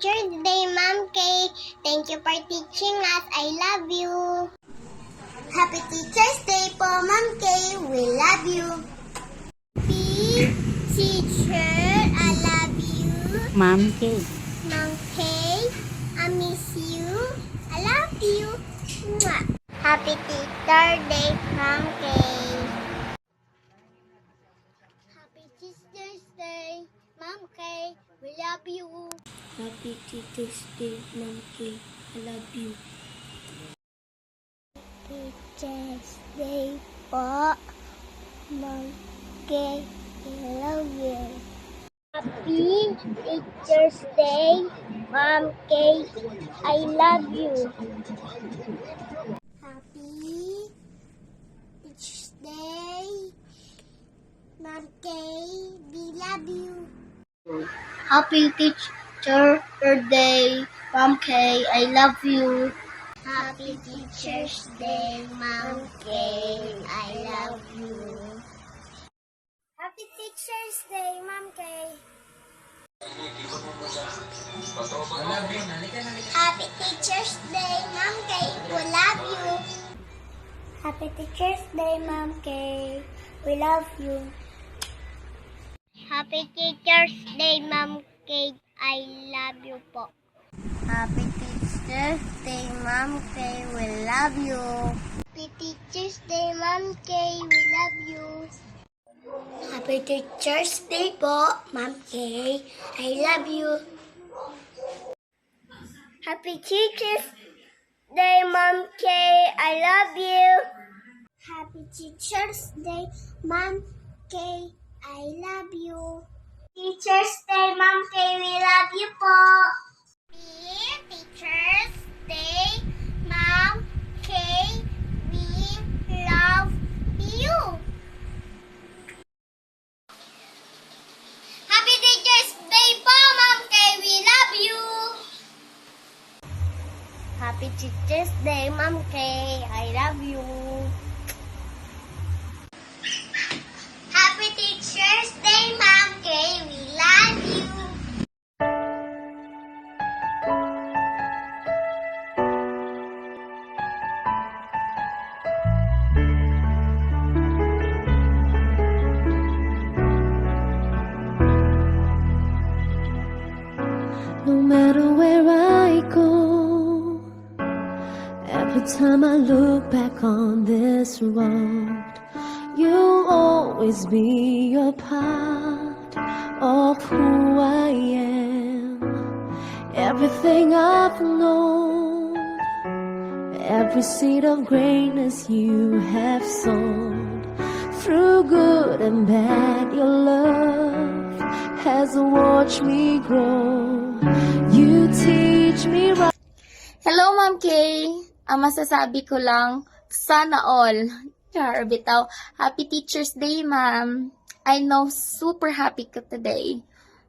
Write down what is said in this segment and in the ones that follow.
Teacher's Day, Ma'am Kay. Thank you for teaching us. I love you. Happy Teacher's Day po, Ma'am Kay. We love you. Happy Teacher, I love you. Ma'am Kay. Ma'am Kay, I miss you. I love you. Mwah. Happy Teacher Day, Ma'am Kay. Happy Teacher's Day, Ma'am Kay. We love you. Happy Teacher's Day, Ma'am Kay. I love you. Teacher's Day po, Ma'am Kay. I love you. Happy Teacher's Day, Ma'am Kay. I love you. Happy Teacher's Day, Ma'am Kay. We love you. Happy Teacher's Day, Ma'am Kay. I love you. Happy Teacher's Day, Ma'am Kay. I love you. Happy Teacher's Day, Ma'am Kay. Happy Teacher's Day, Ma'am Kay. We love you. Happy Teacher's Day, Ma'am Kay. We love you. Happy Teacher's Day, Ma'am Kay. I love you po. Happy Teacher's Day, Ma'am Kay. We love you. Happy Teacher's Day, Ma'am Kay. We love you. Happy Teacher's Day po, Ma'am Kay. I love you. Happy Teacher's Day, Ma'am Kay. I love you. Happy Teacher's Day, Ma'am Kay. I love you. Teacher's Day, Ma'am Kay. We love you po. Happy Teacher's Day, Ma'am Kay. We love you. Happy Teacher's Day po, Ma'am Kay. We love you. Happy Teacher's Day, Ma'am Kay. I love you. Happy Teacher's Day, Ma'am Kay. We love you. No matter where I go, every time I look back on this road, you'll always be a part of who I am. Everything I've known, every seed of greatness you have sown. Through good and bad, your love has watched me grow. You teach me right. Hello, Ma'am Kay. Ang masasabi ko lang, sana all. Char, bitaw. Happy Teacher's Day, ma'am. I know super happy ka today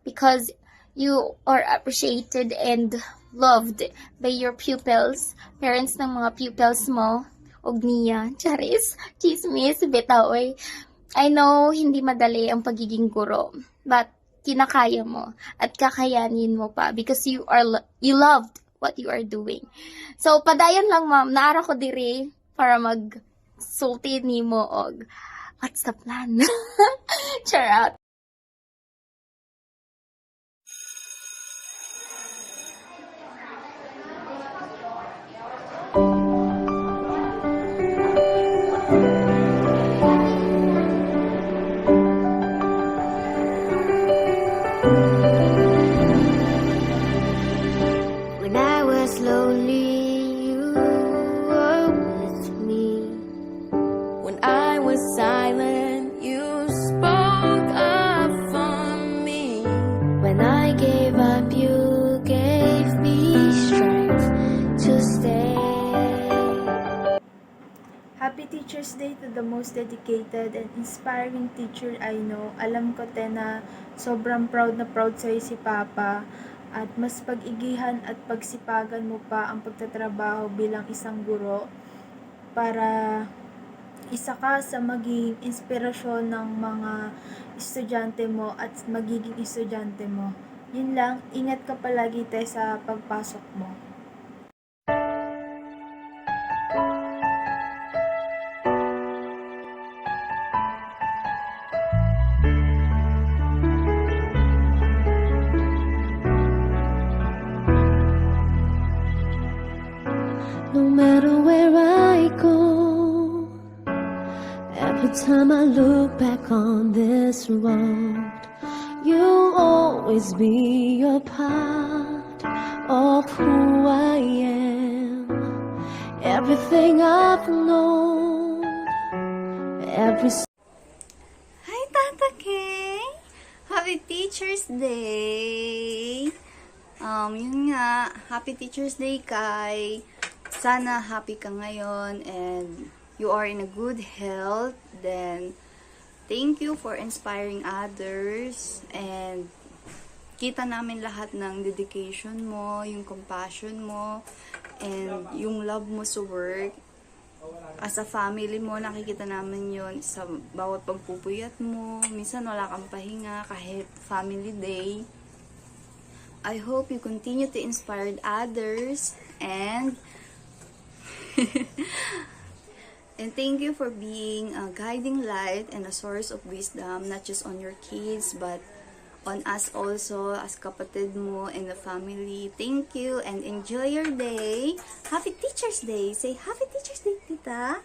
because you are appreciated and loved by your pupils, parents ng mga pupils mo, og niya. Charis, chismis, bitaw, eh. I know hindi madali ang pagiging guro, but kinakaya mo at kakayanin mo pa because you loved what you are doing. So, padayon lang, ma'am. Naara ko diri para mag-sulti nimo og what's the plan? Char out. When I was lonely, you were with me. When I was silent, you spoke up for me. When I gave up, you gave me strength to stay. Happy Teacher's Day to the most dedicated and inspiring teacher I know. Alam ko te na sobrang proud na proud sa'yo si Papa at mas pag-igihan at pagsipagan mo pa ang pagtatrabaho bilang isang guro para isa ka sa maging inspirasyon ng mga estudyante mo at magiging estudyante mo. Yun lang, ingat ka palagi te sa pagpasok mo. No matter where I go, every time I look back on this road, you'll always be a part of who I am. Everything I've known, every Hi, Tata Kay! Happy Teacher's Day! Yun nga, Happy Teacher's Day, Kai. Sana happy ka ngayon and you are in a good health. Then, thank you for inspiring others and kita namin lahat ng dedication mo, yung compassion mo, and yung love mo sa work. As a family mo, nakikita namin yon sa bawat pagpupuyat mo. Minsan wala kang pahinga kahit family day. I hope you continue to inspire others and and thank you for being a guiding light and a source of wisdom, not just on your kids but on us also as kapatid mo and the family. Thank you and enjoy your day. Happy Teacher's Day. Say Happy Teacher's Day, tita.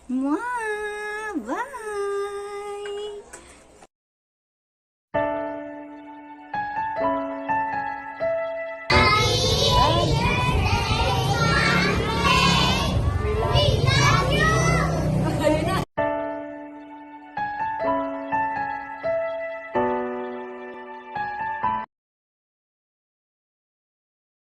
Mwah! Bye!